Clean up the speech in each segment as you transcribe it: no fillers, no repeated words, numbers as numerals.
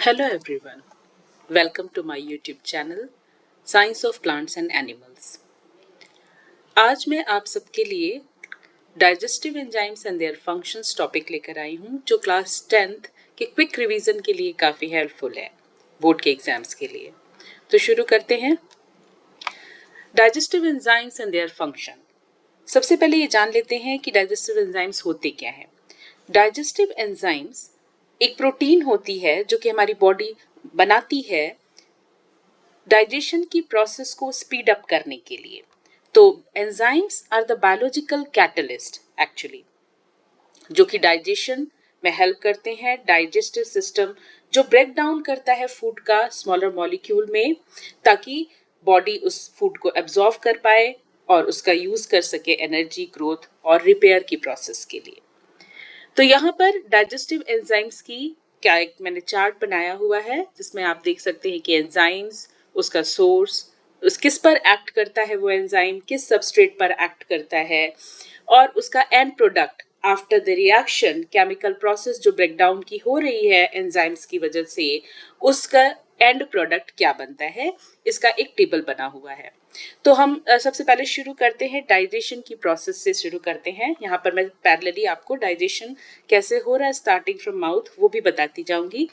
Hello everyone, welcome to my YouTube channel Science of Plants and Animals। आज मैं आप सबके लिए digestive enzymes and their functions topic लेकर आई हूँ जो क्लास 10th के क्विक रिवीजन के लिए काफ़ी हेल्पफुल है बोर्ड के एग्जाम्स के लिए। तो शुरू करते हैं। Digestive enzymes and their function. सबसे पहले ये जान लेते हैं कि डाइजेस्टिव एंजाइम्स होते क्या हैं। डाइजेस्टिव एंजाइम्स एक प्रोटीन होती है जो कि हमारी बॉडी बनाती है डाइजेशन की प्रोसेस को स्पीड अप करने के लिए। तो enzymes are the biological catalyst actually, जो कि डाइजेशन में हेल्प करते हैं। डाइजेस्टिव सिस्टम जो ब्रेक डाउन करता है फूड का स्मॉलर मॉलिक्यूल में, ताकि बॉडी उस फूड को एब्जॉर्व कर पाए और उसका यूज कर सके एनर्जी, ग्रोथ और रिपेयर की प्रोसेस के लिए। तो यहाँ पर डाइजेस्टिव एंजाइम्स की क्या एक मैंने चार्ट बनाया हुआ है जिसमें आप देख सकते हैं कि एंजाइम्स, उसका सोर्स, उस किस पर एक्ट करता है वो एंजाइम, किस सबस्ट्रेट पर एक्ट करता है, और उसका and product after the reaction, chemical process जो ब्रेकडाउन की हो रही है एंजाइम्स की वजह से, उसका एंड प्रोडक्ट क्या बनता है, इसका एक टेबल बना हुआ है। तो हम सबसे पहले शुरू करते हैं डाइजेशन की प्रोसेस से शुरू करते हैं। यहाँ पर मैं पैरेलली आपको डाइजेशन कैसे हो रहा है स्टार्टिंग फ्रॉम माउथ वो भी बताती जाऊंगी।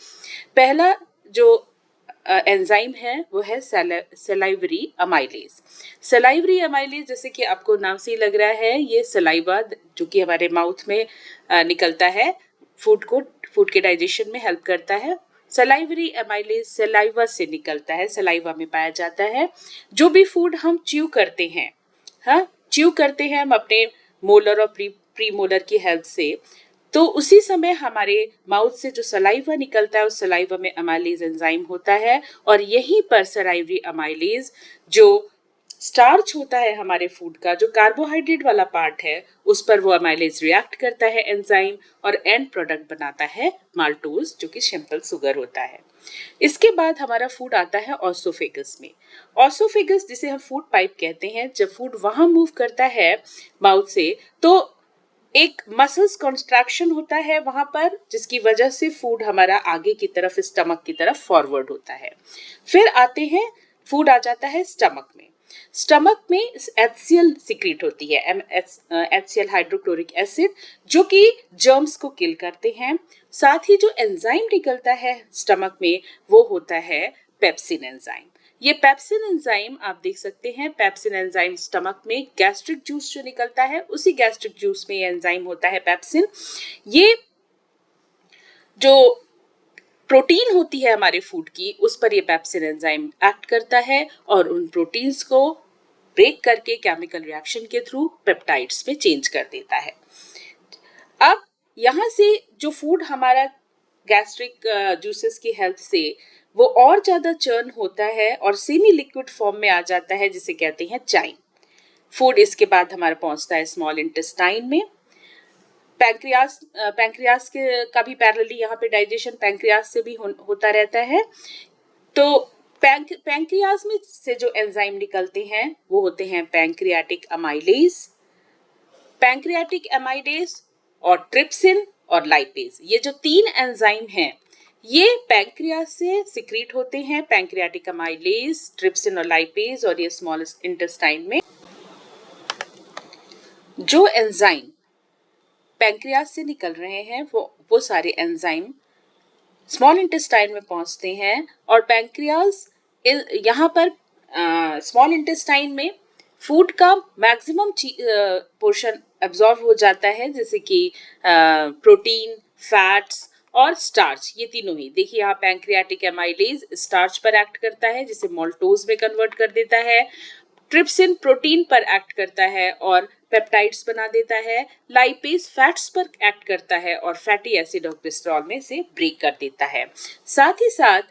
पहला जो एंजाइम है वो है सलाइवरी अमाइलेज। सलाइवरी अमाइलेज जैसे कि आपको नाम से ही लग रहा है, ये सलाइवा जो कि हमारे माउथ में निकलता है फूड के डाइजेशन में हेल्प करता है। सलाइवरी अमाइलेज सलाइवा से निकलता है, सलाइवा में पाया जाता है। जो भी फूड हम च्यू करते हैं, च्यू करते हैं हम अपने मोलर और प्री मोलर की हेल्प से, तो उसी समय हमारे माउथ से जो सलाइवा निकलता है उस सलाइवा में अमाइलेज एंजाइम होता है, और यहीं पर सलाइवरी अमाइलेज जो स्टार्च होता है हमारे फूड का, जो कार्बोहाइड्रेट वाला पार्ट है, उस पर वो अमाइलेज रिएक्ट करता है एंजाइम और एंड प्रोडक्ट बनाता है माल्टोज, जो कि सिंपल शुगर होता है। इसके बाद हमारा फूड आता है ऑसोफेगस में। ऑसोफेगस जिसे हम फूड पाइप कहते हैं, जब फूड वहां मूव करता है माउथ से तो एक मसल्स कॉन्ट्रैक्शन होता है वहां पर, जिसकी वजह से फूड हमारा आगे की तरफ स्टमक की तरफ फॉरवर्ड होता है। फिर आते हैं, फूड आ जाता है स्टमक में। स्टमक में HCl सिक्रीट होती है, HCl हाइड्रोक्लोरिक एसिड, जो कि जर्म्स को किल करते हैं। साथ ही जो एंजाइम निकलता है स्टमक में वो होता है पेप्सिन एंजाइम। ये पेप्सिन एंजाइम आप देख सकते हैं, पेप्सिन एंजाइम स्टमक में गैस्ट्रिक जूस जो निकलता है उसी गैस्ट्रिक जूस में ये एंजाइम होता है पेप्सिन। ये जो प्रोटीन होती है हमारे फूड की, उस पर ये पेप्सिन एंजाइम एक्ट करता है और उन प्रोटीन्स को ब्रेक करके केमिकल रिएक्शन के थ्रू पेप्टाइड्स में चेंज कर देता है। अब यहाँ से जो फूड हमारा गैस्ट्रिक जूसेस की हेल्प से वो और ज्यादा चर्न होता है और सेमी लिक्विड फॉर्म में आ जाता है, जिसे कहते हैं चाइम। फूड इसके बाद हमारा पहुंचता है स्मॉल इंटेस्टाइन में। पैंक्रियास के का भी पैरेलली यहाँ पे डाइजेशन पैंक्रियास से भी होता रहता है। तो पैंक्रियास में से जो एंजाइम निकलते हैं वो होते हैं पैंक्रियाटिक अमाइलेज और ट्रिप्सिन और लाइपेज। ये जो 3 एंजाइम हैं ये पैंक्रियास से सिक्रीट होते हैं, पैंक्रियाटिक अमाइलेज, ट्रिप्सिन और लाइपेज, और ये स्मॉल इंटेस्टाइन में। जो एंजाइम पैंक्रियास से निकल रहे हैं वो सारे एंजाइम स्मॉल इंटेस्टाइन में पहुंचते हैं, और पैंक्रियास यहाँ पर स्मॉल इंटेस्टाइन में फूड का मैक्सिमम पोर्शन एब्जॉर्व हो जाता है, जैसे कि प्रोटीन, फैट्स और स्टार्च। ये तीनों ही देखिए, यहाँ पैंक्रियाटिक एमाइलेज स्टार्च पर एक्ट करता है जिसे मोल्टोज में कन्वर्ट कर देता है। ट्रिप्सिन प्रोटीन पर एक्ट करता है और पेप्टाइड्स बना देता है। लाइपेज फैट्स पर एक्ट करता है और फैटी एसिड और कोलेस्ट्रॉल में से ब्रेक कर देता है। साथ ही साथ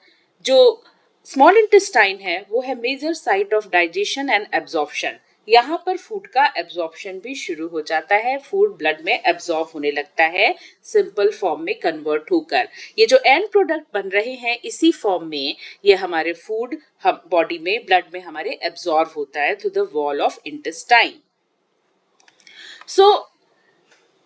जो स्मॉल इंटेस्टाइन है वो है major site of digestion and absorption. यहाँ पर फूड का एब्जॉर्प्शन भी शुरू हो जाता है, फूड ब्लड में एब्जॉर्ब होने लगता है सिंपल फॉर्म में कन्वर्ट होकर। ये जो एंड प्रोडक्ट बन रहे हैं इसी फॉर्म में ये हमारे फूड हम बॉडी में ब्लड में हमारे एब्जॉर्ब होता है through the wall of intestine. So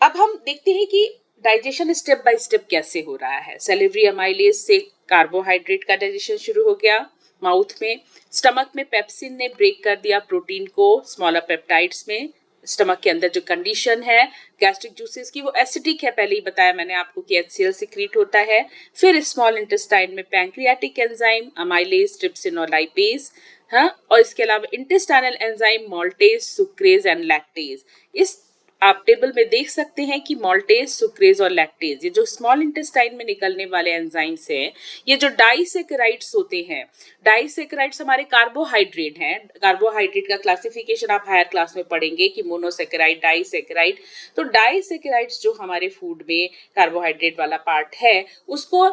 अब हम देखते हैं कि डाइजेशन स्टेप बाय स्टेप कैसे हो रहा है। सैलिवरी अमाइलेज से कार्बोहाइड्रेट का डाइजेशन शुरू हो गया माउथ में। स्टमक में पेप्सिन ने ब्रेक कर दिया प्रोटीन को स्मॉलर पेप्टाइड्स में। स्टमक के अंदर जो कंडीशन है गैस्ट्रिक जूसेस की वो एसिडिक है, पहले ही बताया मैंने आपको कि HCl सिक्रीट होता है। फिर स्मॉल इंटेस्टाइन में पैंक्रियाटिक एंजाइम अमाइलेज, ट्रिप्सिन और लाइपेज, हाँ, और इसके अलावा intestinal enzyme maltase, sucrase and lactase. इस आप टेबल में देख सकते हैं कि मॉल्टेज, सुक्रेज और लैक्टेज, ये जो स्मॉल इंटेस्टाइन में निकलने वाले एंजाइम्स हैं, ये जो डाइसेकेराइड्स होते हैं, डाइसेकेराइड्स हमारे कार्बोहाइड्रेट हैं। कार्बोहाइड्रेट का क्लासिफिकेशन आप हायर क्लास में पढ़ेंगे कि मोनोसेकेराइड, डाइसेकेराइड। तो डाइसेकेराइड्स जो हमारे फूड में कार्बोहाइड्रेट वाला पार्ट है, उसको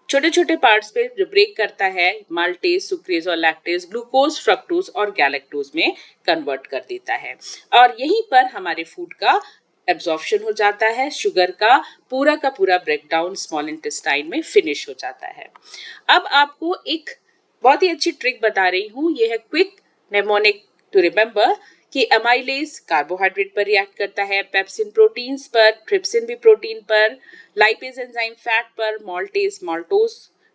छोटे छोटे पार्ट्स पे जो ब्रेक करता है माल्टेज, सुक्रेज और लैक्टेज ग्लूकोज, फ्रक्टोज और गैलेक्टोज में कन्वर्ट कर देता है और यहीं पर हमारे फूड का एब्जॉर्प्शन हो जाता है। शुगर का पूरा ब्रेकडाउन स्मॉल इंटेस्टाइन में फिनिश हो जाता है। अब आपको एक बहुत ही अच्छी ट्रिक बता रही हूँ, ये है क्विक नेमोनिक टू रिमेम्बर कि अमाइलेज कार्बोहाइड्रेट पर रिएक्ट करता है, पेप्सिन प्रोटीन्स पर, ट्रिप्सिन भी प्रोटीन पर, लाइपेज एंजाइम फैट पर, मॉल्टेज माल्टोज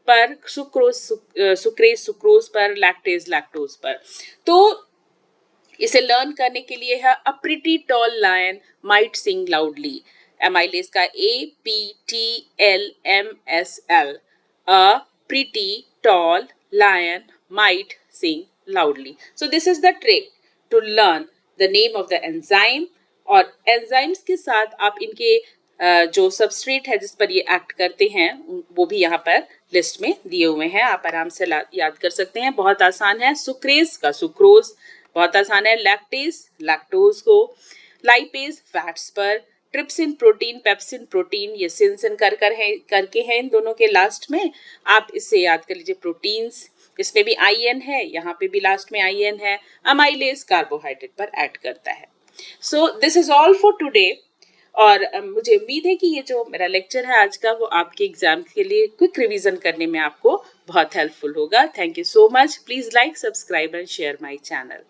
पर, सुक्रोज सुक्रेज सुक्रोज पर, लैक्टेज लैक्टोज पर। तो इसे लर्न करने के लिए है a pretty tall lion might sing loudly. Amylase का APTLMSL, a pretty tall lion might sing loudly. So this is the trick to learn the name of the enzyme। और enzymes के साथ आप इनके जो सबस्ट्रेट है जिस पर ये एक्ट करते हैं वो भी यहाँ पर लिस्ट में दिए हुए हैं, आप आराम से याद कर सकते हैं। बहुत आसान है। सुक्रेज का सुक्रोज बहुत आसान है, लैक्टेज लैक्टोज को, लाइपेज फैट्स पर, ट्रिप्सिन प्रोटीन, पेप्सिन प्रोटीन, ये सिन करके हैं इन दोनों के लास्ट में। आप इससे याद कर लीजिए प्रोटीन्स, इसमें भी IN है, यहाँ पे भी लास्ट में IN है। अमाइलेज कार्बोहाइड्रेट पर ऐड करता है। So this is all for today. और मुझे उम्मीद है कि ये जो मेरा लेक्चर है आज का वो आपके एग्जाम के लिए क्विक रिवीजन करने में आपको बहुत हेल्पफुल होगा। Thank you so much. Please like, subscribe and share my channel.